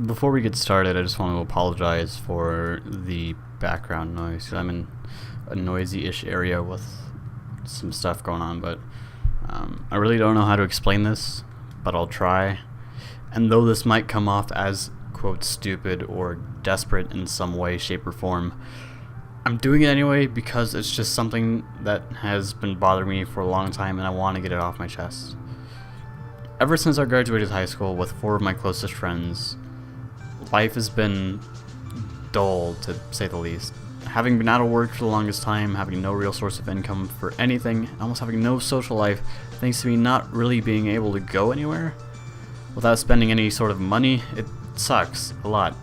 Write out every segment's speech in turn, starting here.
Before we get started, I just want to apologize for the background noise. I'm in a noisy-ish area with some stuff going on, but I really don't know how to explain this, but I'll try. And though this might come off as, quote, stupid or desperate in some way, shape, or form, I'm doing it anyway because it's just something that has been bothering me for a long time and I want to get it off my chest. Ever since I graduated high school with 4 of my closest friends, life has been dull, to say the least. Having been out of work for the longest time, having no real source of income for anything, almost having no social life, thanks to me not really being able to go anywhere without spending any sort of money, it sucks a lot.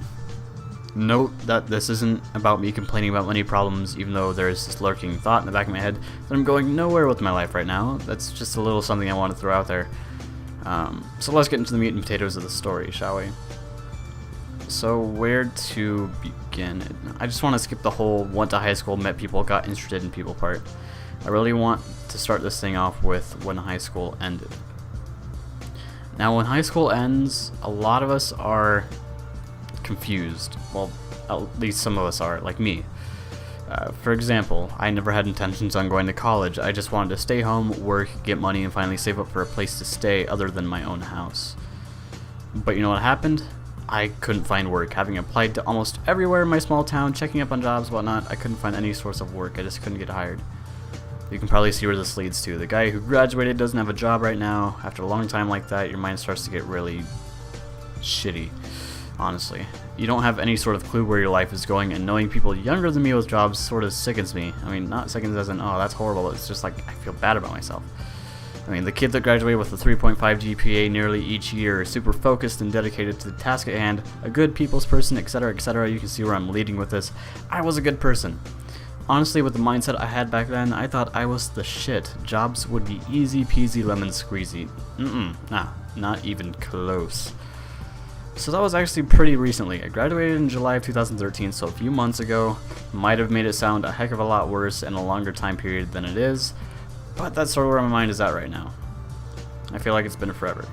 Note that this isn't about me complaining about money problems, even though there's this lurking thought in the back of my head that I'm going nowhere with my life right now. That's just a little something I want to throw out there. So let's get into the meat and potatoes of the story, shall we? So where to begin? I just want to skip the whole went to high school, met people, got interested in people part. I really want to start this thing off with when high school ended. Now when high school ends, a lot of us are confused. Well, at least some of us are, like me. For example, I never had intentions on going to college. I just wanted to stay home, work, get money, and finally save up for a place to stay other than my own house. But you know what happened? I couldn't find work. Having applied to almost everywhere in my small town, checking up on jobs, whatnot, I couldn't find any source of work. I just couldn't get hired. You can probably see where this leads to. The guy who graduated doesn't have a job right now. After a long time like that, your mind starts to get really shitty, honestly. You don't have any sort of clue where your life is going, and knowing people younger than me with jobs sort of sickens me. I mean, not sickens as in, oh, that's horrible. It's just like, I feel bad about myself. I mean, the kid that graduated with a 3.5 GPA nearly each year, super focused and dedicated to the task at hand, a good people's person, etc., etc. You can see where I'm leading with this. I was a good person. Honestly, with the mindset I had back then, I thought I was the shit. Jobs would be easy peasy lemon squeezy. Nah, not even close. So that was actually pretty recently. I graduated in July of 2013, so a few months ago. Might have made it sound a heck of a lot worse in a longer time period than it is. But that's sort of where my mind is at right now. I feel like it's been forever.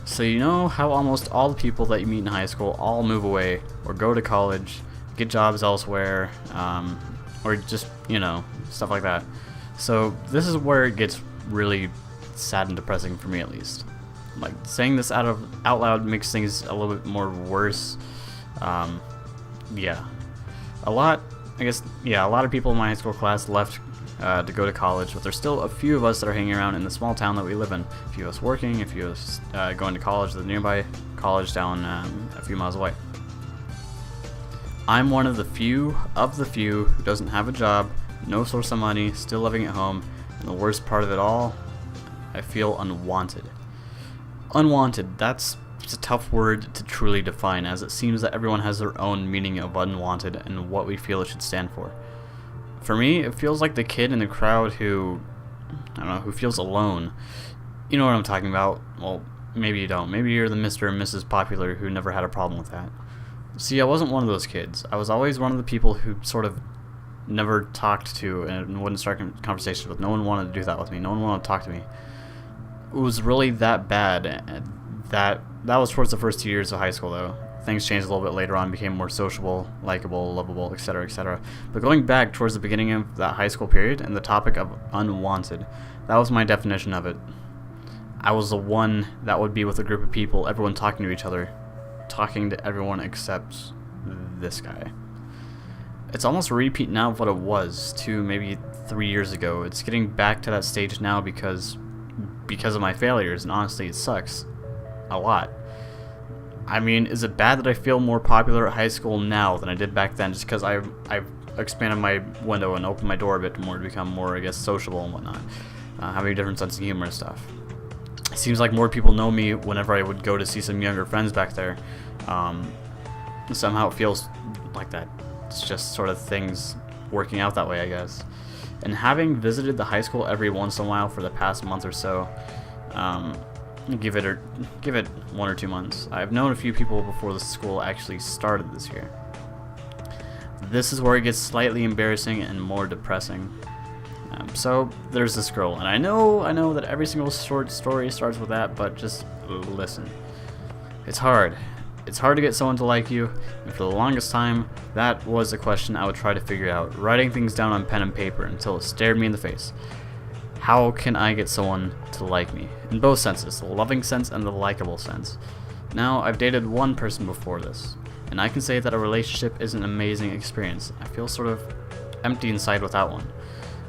So you know how almost all the people that you meet in high school all move away, or go to college, get jobs elsewhere, or just, you know, stuff like that. So this is where it gets really sad and depressing for me, at least. Like, saying this out loud makes things a little bit more worse. Yeah. A lot of people in my high school class left to go to college, but there's still a few of us that are hanging around in the small town that we live in. A few of us working, a few of us going to college, the nearby college down a few miles away. I'm one of the few who doesn't have a job, no source of money, still living at home, and the worst part of it all, I feel unwanted. Unwanted, that's a tough word to truly define, as it seems that everyone has their own meaning of unwanted and what we feel it should stand for. For me, it feels like the kid in the crowd who, I don't know, who feels alone. You know what I'm talking about. Well, maybe you don't. Maybe you're the Mr. and Mrs. Popular who never had a problem with that. See, I wasn't one of those kids. I was always one of the people who sort of never talked to and wouldn't start conversations with. No one wanted to do that with me. No one wanted to talk to me. It was really that bad. That was towards the first 2 years of high school, though. Things changed a little bit later on, became more sociable, likable, lovable, etc., etc. But going back towards the beginning of that high school period and the topic of unwanted, that was my definition of it. I was the one that would be with a group of people, everyone talking to each other, talking to everyone except this guy. It's almost a repeat now of what it was 2, maybe 3 years ago. It's getting back to that stage now because of my failures, and honestly, it sucks a lot. I mean, is it bad that I feel more popular at high school now than I did back then, just because I've expanded my window and opened my door a bit more to become more, I guess, sociable and whatnot, having a different sense of humor and stuff. It seems like more people know me whenever I would go to see some younger friends back there. Somehow it feels like that. It's just sort of things working out that way, I guess. And having visited the high school every once in a while for the past month or so, give it 1 or 2 months. I've known a few people before the school actually started this year. This is where it gets slightly embarrassing and more depressing. So there's this girl, and I know that every single short story starts with that, but just listen. It's hard. It's hard to get someone to like you, and for the longest time, that was a question I would try to figure out, writing things down on pen and paper until it stared me in the face. How can I get someone to like me? In both senses, the loving sense and the likable sense. Now, I've dated one person before this, and I can say that a relationship is an amazing experience. I feel sort of empty inside without one.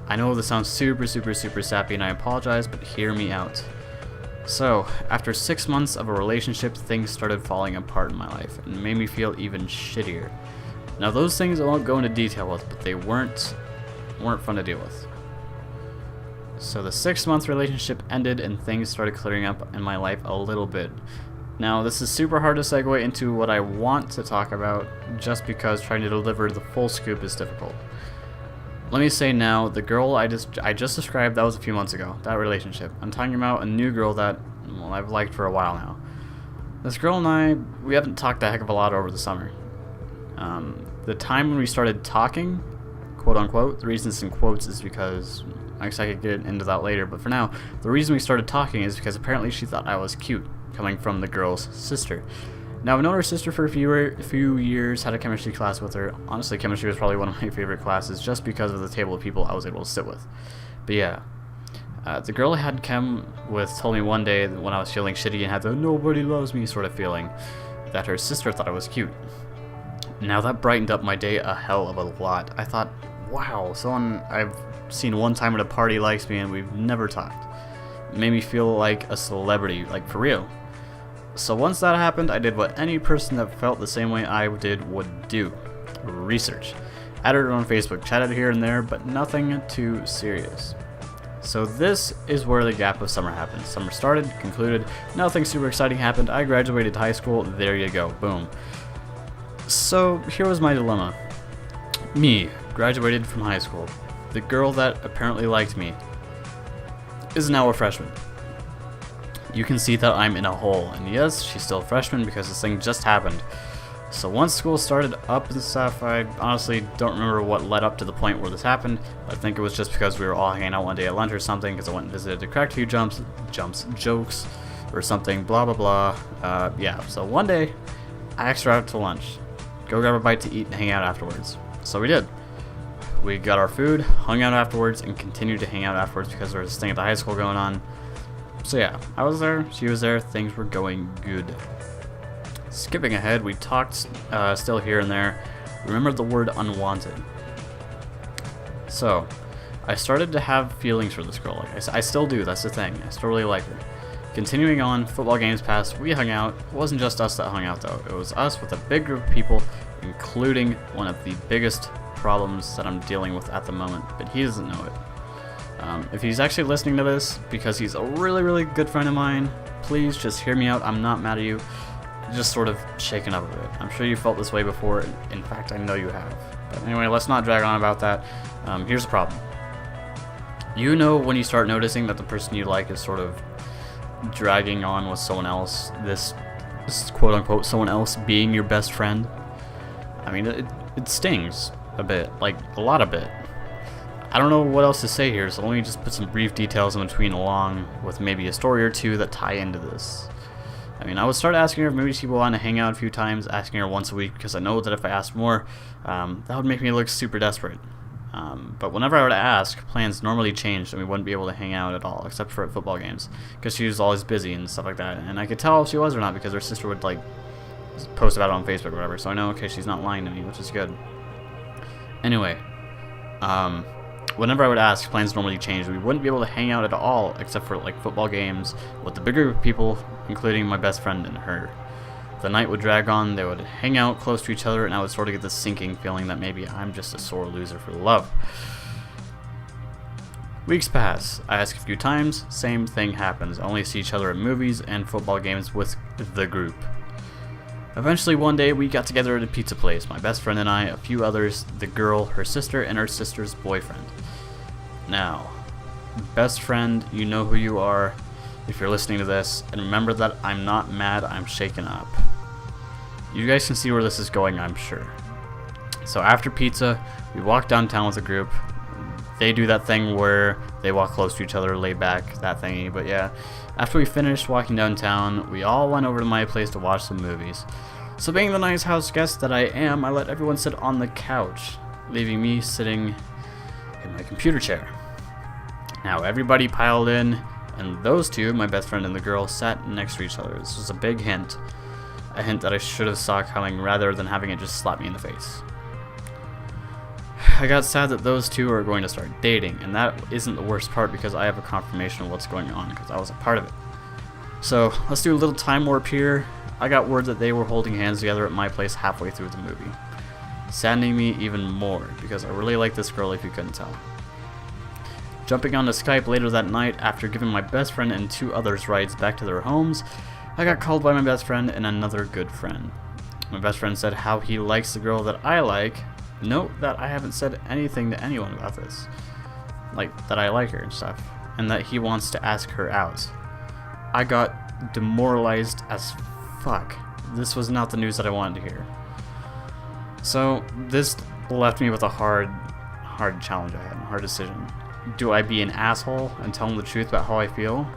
I know this sounds super sappy, and I apologize, but hear me out. So, after 6 months of a relationship, things started falling apart in my life, and made me feel even shittier. Now, those things I won't go into detail with, but they weren't fun to deal with. So the 6-month relationship ended, and things started clearing up in my life a little bit. Now, this is super hard to segue into what I want to talk about, just because trying to deliver the full scoop is difficult. Let me say now, the girl I just described, that was a few months ago, that relationship. I'm talking about a new girl that, well, I've liked for a while now. This girl and I, we haven't talked a heck of a lot over the summer. The time when we started talking, quote unquote, the reason it's in quotes is because, I guess I could get into that later, but for now, the reason we started talking is because apparently she thought I was cute, coming from the girl's sister. Now, I've known her sister for a few years, had a chemistry class with her. Honestly, chemistry was probably one of my favorite classes just because of the table of people I was able to sit with. But yeah, the girl I had chem with told me one day that when I was feeling shitty and had the nobody loves me sort of feeling, that her sister thought I was cute. Now, that brightened up my day a hell of a lot. I thought, wow, someone I've seen one time at a party likes me and we've never talked. It made me feel like a celebrity, like for real. So once that happened, I did what any person that felt the same way I did would do. Research. Added her on Facebook, chatted here and there, but nothing too serious. So this is where the gap of summer happened. Summer started, concluded, nothing super exciting happened. I graduated high school, there you go, boom. So here was my dilemma. Me, graduated from high school. The girl that apparently liked me is now a freshman. You can see that I'm in a hole, and yes, she's still a freshman because this thing just happened. So once school started up and stuff, I honestly don't remember what led up to the point where this happened. I think it was just because we were all hanging out one day at lunch or something, because I went and visited to crack a few jokes, or something, blah blah blah. Yeah, so one day, I asked her out to lunch. Go grab a bite to eat and hang out afterwards. So we did. We got our food, hung out afterwards, and continued to hang out afterwards because there was this thing at the high school going on. So yeah, I was there, she was there, things were going good. Skipping ahead, we talked still here and there. Remember the word unwanted. So, I started to have feelings for this girl. Like I still do, that's the thing. I still really like her. Continuing on, football games passed, we hung out. It wasn't just us that hung out though. It was us with a big group of people, including one of the biggest problems that I'm dealing with at the moment, but he doesn't know it. If he's actually listening to this, because he's a really good friend of mine, please just hear me out. I'm not mad at you. Just sort of shaken up a bit. I'm sure you felt this way before. In fact, I know you have. But anyway, let's not drag on about that. Here's the problem. You know when you start noticing that the person you like is sort of dragging on with someone else, this quote-unquote someone else being your best friend. I mean, it stings a bit, like a lot of bit. I don't know what else to say here, so let me just put some brief details in between along with maybe a story or two that tie into this. I mean, I would start asking her if maybe she would want to hang out a few times, asking her once a week, because I know that if I asked more, that would make me look super desperate. But whenever I were to ask, plans normally changed and we wouldn't be able to hang out at all, except for at football games, because she was always busy and stuff like that. And I could tell if she was or not because her sister would like post about it on Facebook or whatever, so I know, okay, she's not lying to me, which is good. Anyway, whenever I would ask, plans normally changed. We wouldn't be able to hang out at all, except for like football games with the bigger group of people, including my best friend and her. The night would drag on, they would hang out close to each other, and I would sort of get this sinking feeling that maybe I'm just a sore loser for love. Weeks pass. I ask a few times, same thing happens. Only see each other at movies and football games with the group. Eventually one day we got together at a pizza place, my best friend and I, a few others, the girl, her sister, and her sister's boyfriend. Now, best friend, you know who you are if you're listening to this, and remember that I'm not mad, I'm shaken up. You guys can see where this is going, I'm sure. So after pizza, we walk downtown with a group. They do that thing where they walk close to each other, lay back, that thingy, but yeah. After we finished walking downtown, we all went over to my place to watch some movies. So being the nice house guest that I am, I let everyone sit on the couch, leaving me sitting in my computer chair. Now everybody piled in, and those two, my best friend and the girl, sat next to each other. This was a big hint. A hint that I should have saw coming rather than having it just slap me in the face. I got sad that those two are going to start dating, and that isn't the worst part because I have a confirmation of what's going on because I was a part of it. So let's do a little time warp here. I got word that they were holding hands together at my place halfway through the movie, saddening me even more because I really like this girl if you couldn't tell. Jumping onto Skype later that night after giving my best friend and two others rides back to their homes, I got called by my best friend and another good friend. My best friend said how he likes the girl that I like. Note that I haven't said anything to anyone about this, like that I like her and stuff, and that he wants to ask her out. I got demoralized as fuck. This was not the news that I wanted to hear. So this left me with a hard challenge I had, a hard decision. Do I be an asshole and tell him the truth about how I feel?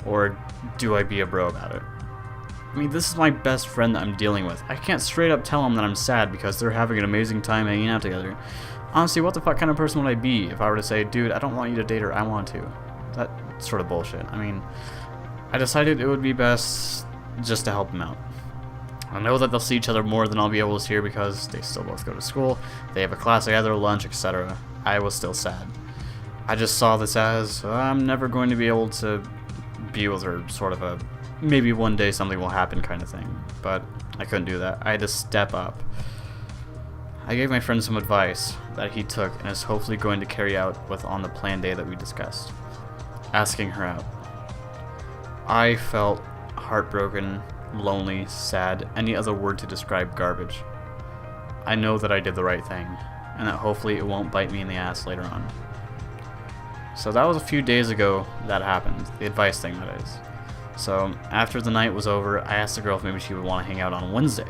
Or do I be a bro about it? I mean, this is my best friend that I'm dealing with. I can't straight up tell him that I'm sad because they're having an amazing time hanging out together. Honestly, what the fuck kind of person would I be if I were to say, dude, I don't want you to date her, I want to? That's sort of bullshit. I mean, I decided it would be best just to help them out. I know that they'll see each other more than I'll be able to see her because they still both go to school, they have a class together, lunch, etc. I was still sad. I just saw this as, I'm never going to be able to be with her, sort of a maybe one day something will happen kind of thing. But I couldn't do that. I had to step up. I gave my friend some advice that he took and is hopefully going to carry out with on the planned day that we discussed. Asking her out. I felt heartbroken, lonely, sad, any other word to describe garbage. I know that I did the right thing, and that hopefully it won't bite me in the ass later on. So that was a few days ago that happened, the advice thing that is. So after the night was over, I asked the girl if maybe she would want to hang out on Wednesday.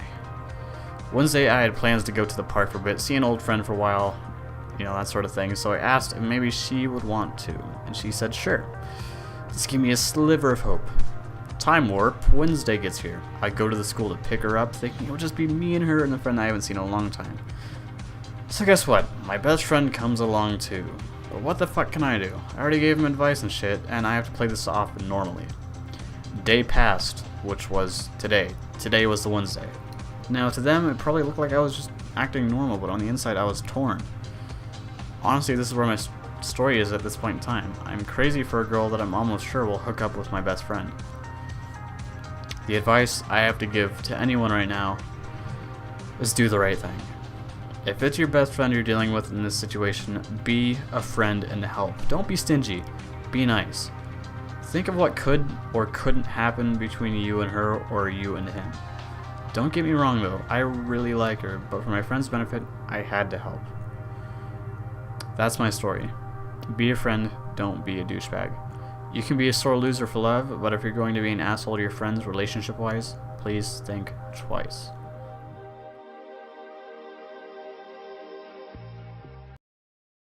Wednesday I had plans to go to the park for a bit, see an old friend for a while, you know, that sort of thing. So I asked if maybe she would want to, and she said sure. This gave me a sliver of hope. Time warp, Wednesday gets here. I go to the school to pick her up, thinking it would just be me and her and the friend I haven't seen in a long time. So guess what? My best friend comes along too. But what the fuck can I do? I already gave him advice and shit, and I have to play this off normally. Day passed, which was today. Today was the Wednesday. Now to them it probably looked like I was just acting normal, but on the inside I was torn. Honestly, this is where my story is at this point in time. I'm crazy for a girl that I'm almost sure will hook up with my best friend. The advice I have to give to anyone right now is do the right thing. If it's your best friend you're dealing with in this situation, be a friend and help. Don't be stingy. Be nice. Think of what could or couldn't happen between you and her or you and him. Don't get me wrong though, I really like her, but for my friend's benefit, I had to help. That's my story. Be a friend, don't be a douchebag. You can be a sore loser for love, but if you're going to be an asshole to your friends relationship-wise, please think twice.